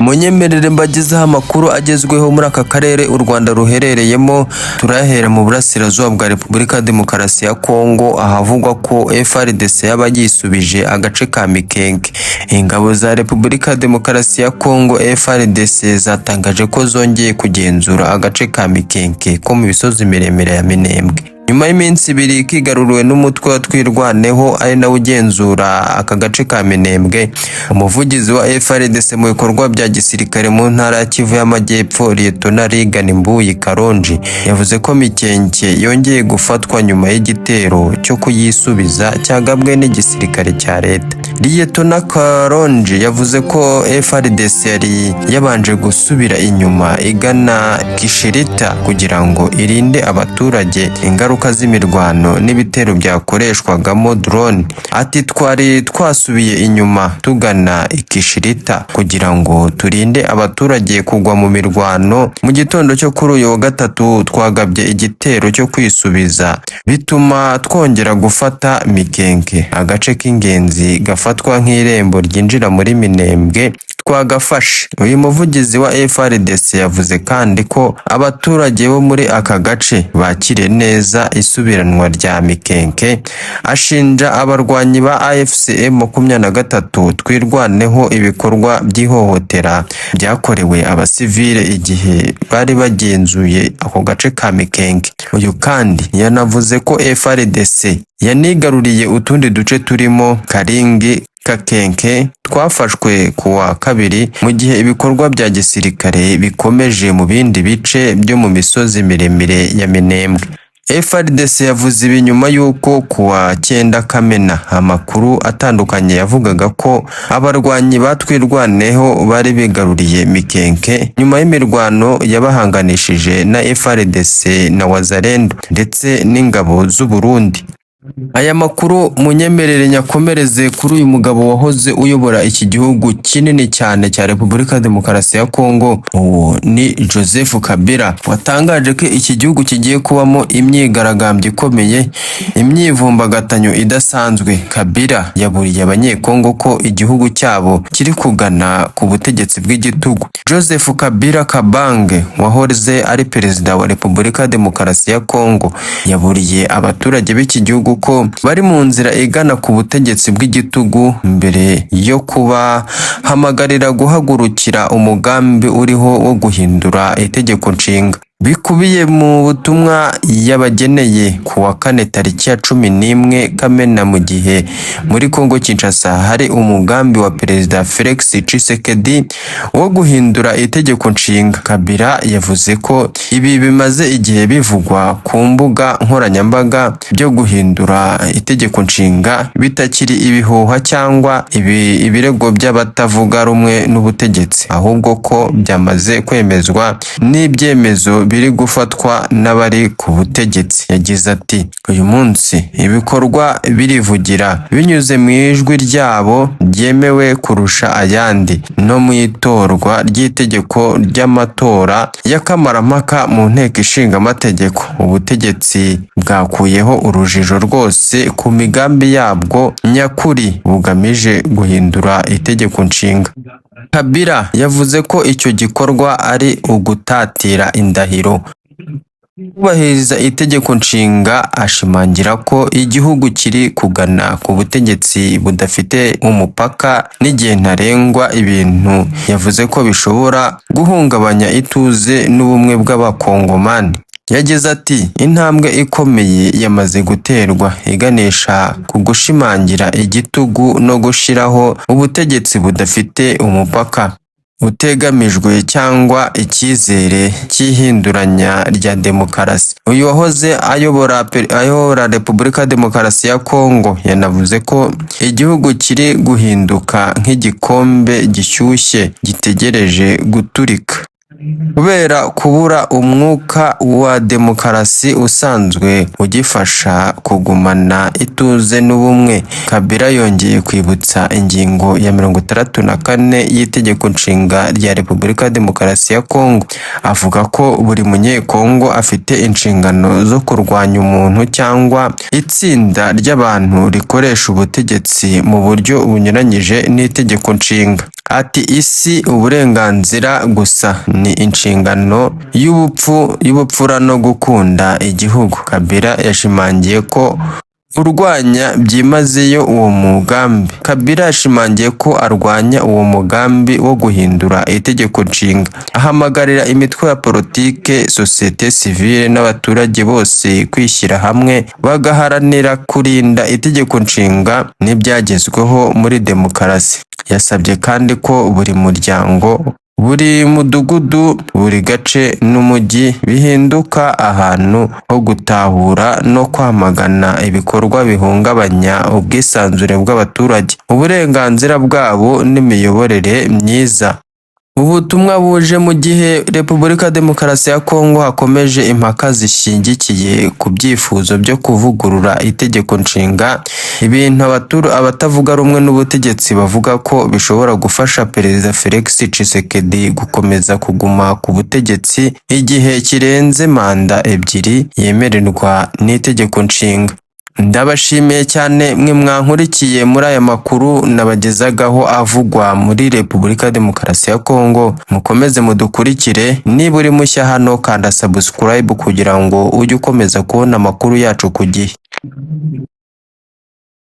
munyemerere mbagezeho amakuru agezweho muri aka karere u Rwanda ruherereyemo. Turahera mu burasirazuba bwa Repubulika ya Demokarasi ya Kongo, ahavugwa ko FARDC yaba yisubije agace ka Mikenge. Ingabo za Repubulika ya Demokarasi ya Kongo FARDC zatangaje ko zongeye kugenzura agace ka Mikenge ko mu misozi miremire ya Minembwe. Nyuma y'iminsi ibiri kigaruriwe n'umutwe wa Twirwaneho ari nawe ugenzura aka gace ka Minembwe, umuvugizi wa FARDC mu bikorwa bya gisirikare mu ntara ya Kivu y'Amajyepfo Lieutenant Rigani Mbuyi Karonji yavuze ko Mikenge yongeye gufatwa nyuma y'igitero cyo kuyisubiza cyagabwe n'igisirikare cya leta. Lieutenant Karonji yavuze ko FARDC yari yabanje gusubira inyuma igana Kishirita kugira ngo irinde abaturage ingaruka z'imirwano n'ibitero byakoreshwagamo drone. Ati twari twasubiye inyuma tugana Ikishirita kugira ngo turinde abaturage kugwa mu mirwano. Mu gitondo cyo kuri uyu wa gatatu twagabye igitero cyo kwisubiza bituma twongera gufata Mikenge, agace k'ingenzi gafatwa nk'irembo ryinjira muri Minembwe twagafashe. Uyu muvugizi wa FARDC yavuze kandi ko abaturage bo muri aka gace bakire neza isubiranwa rya Mikenge. Ashinja abarwanyi ba AFC M23 Twirwaneho ibikorwa by'ihohotera byakorewe abasivile igihe bari bagenzuye ako gace ka Mikenge. Uyu kandi yanavuze ko FARDC yanigaruriye utundi duce turimo Karingi, Kakenke twafashwe kuwa kabiri, mu gihe ibikorwa bya gisirikare bikomeje mu bindi bice byo mu misozi miremire ya Minembwe. FARDC yavuze ibi nyuma y'uko kuwa 9 Kamena amakuru atandukanye yavugaga ko abarwanyi batwirwaneho bari bigaruriye Mikenge nyuma y'imirwano yabahanganishije na FARDC na Wazalendo ndetse n'ingabo z'u Burundi. Aya makuru munyemerere nyakomereze kuri uyu mugabo wahoze uyobora iki gihugu kinini cyane cya Repubulika ya Demokarasi ya Kongo. Uwo ni Joseph Kabila, watangaje ko iki gihugu kigiye kubamo imyigaragambyo ikomeye, imyivumbagatanyo idasanzwe. Kabila yaburiye abanyekongo ko igihugu cyabo kiri kugana ku butegetsi bw'igitugu. Joseph Kabila Kabange wahoze ari perezida wa Repubulika ya Demokarasi ya Kongo yaburiye abaturage b'iki gihugu ko bari mu nzira igana ku butegetsi bw'igitugu mbere yo kubahamagarira guhagurukira umugambi uriho wo guhindura itegeko nshinga. Bikubiye mu butumwa yabageneye kuwa 4 tariki ya 11 Kamena, mu gihe muri Kongo Kinshasa hari umugambi wa Perezida Felix Tshisekedi wo guhindura itegeko nshinga. Kabila yavuze ko ibi bimaze igihe bivugwa ku mbuga nkoranyambaga byo guhindura itegeko nshinga bitakiri ibihuha cyangwa ibirego by'abatavuga rumwe n'ubutegetsi, ahubwo ko byamaze kwemezwa n'ibyemezo biri gufatwa n'abari ku butegetsi. Yagize ati uyu munsi ibikorwa birivugira binyuze mu ijwi ryabo ryemewe kurusha ayandi no mu itorwa ry'itegeko ry'amatora y'akamaramaka mu nteko ishinga amategeko. Ubutegetsi bwakuyeho urujijo rwose ku migambi yabwo nyakuri bugamije guhindura itegeko nshinga. Kabila yavuze ko icyo gikorwa ari ugutatira indahiro kubahiriza itegeko nshinga, ashimangira ko igihugu kiri kugana ku butegetsi budafite umupaka n'igihe ntarengwa, ibintu yavuze ko bishobora guhungabanya ituze n'ubumwe bw'abakongomani. Yagize ati intambwe ikomeye yamaze guterwa iganisha ku gushimangira igitugu no gushiraho ubutegetsi budafite umupaka utegamijwe cyangwa icyizere cy'ihinduranya rya demokarasi. Uyu wahoze ayobora Repubulika ya Demokarasi ya Kongo yanavuze ko igihugu kiri guhinduka nk'igikombe gishyushye gitegereje guturika kubera kubura umwuka wa demokarasi usanzwe ugifasha kugumana ituze n'ubumwe. Kabila yongeye kwibutsa ingingo ya 64 y'itegeko nshinga rya Repubulika ya Demokarasi ya Kongo, avuga ko buri munyekongo afite inshingano zo kurwanya umuntu cyangwa itsinda ry'abantu rikoresha ubutegetsi mu buryo bunyuranyije n'itegeko nshinga. Ati isi uburenganzira gusa ni inshingano y'ubupfura no gukunda igihugu. Kabila yashimangiye ko urwanya byimazeyo uwo mugambi. Kabila yashimangiye ko arwanya uwo mugambi wo guhindura itegeko nshinga. Ahamagarira imitwe ya politike, sosiyete sivile n'abaturage bose kwishyira hamwe bagaharanira kurinda itegeko nshinga n'ibyagezweho muri demokarasi. Yasabye kandi ko buri muryango, buri mudugudu, buri gace n'umujyi bihinduka ahantu ho gutahura no kwamagana ibikorwa bihungabanya ubwisanzure bw'abaturage, uburenganzira bwabo n'imiyoborere myiza. Ubutumwa buje mu gihe Repubulika Demokarasi ya Kongo hakomeje impaka zishingikiye ku byifuzo byo kuvugurura itegeko nshinga, ibintu abatavuga rumwe n'ubutegetsi bavuga ko bishobora gufasha Perezida Felix Tshisekedi gukomeza kuguma ku butegetsi igihe kirenze manda ebyiri yemererwa n'itegeko nshinga. Ndabashimiye cyane mwe mwankurikiye muri aya makuru nabagezagaho avugwa muri Repubulika Demokarasi ya Kongo. Mukomeze mudukurikire, niba uri mushya hano kanda subscribe kugira ngo ujye ukomeza kubona amakuru yacu ku gihe.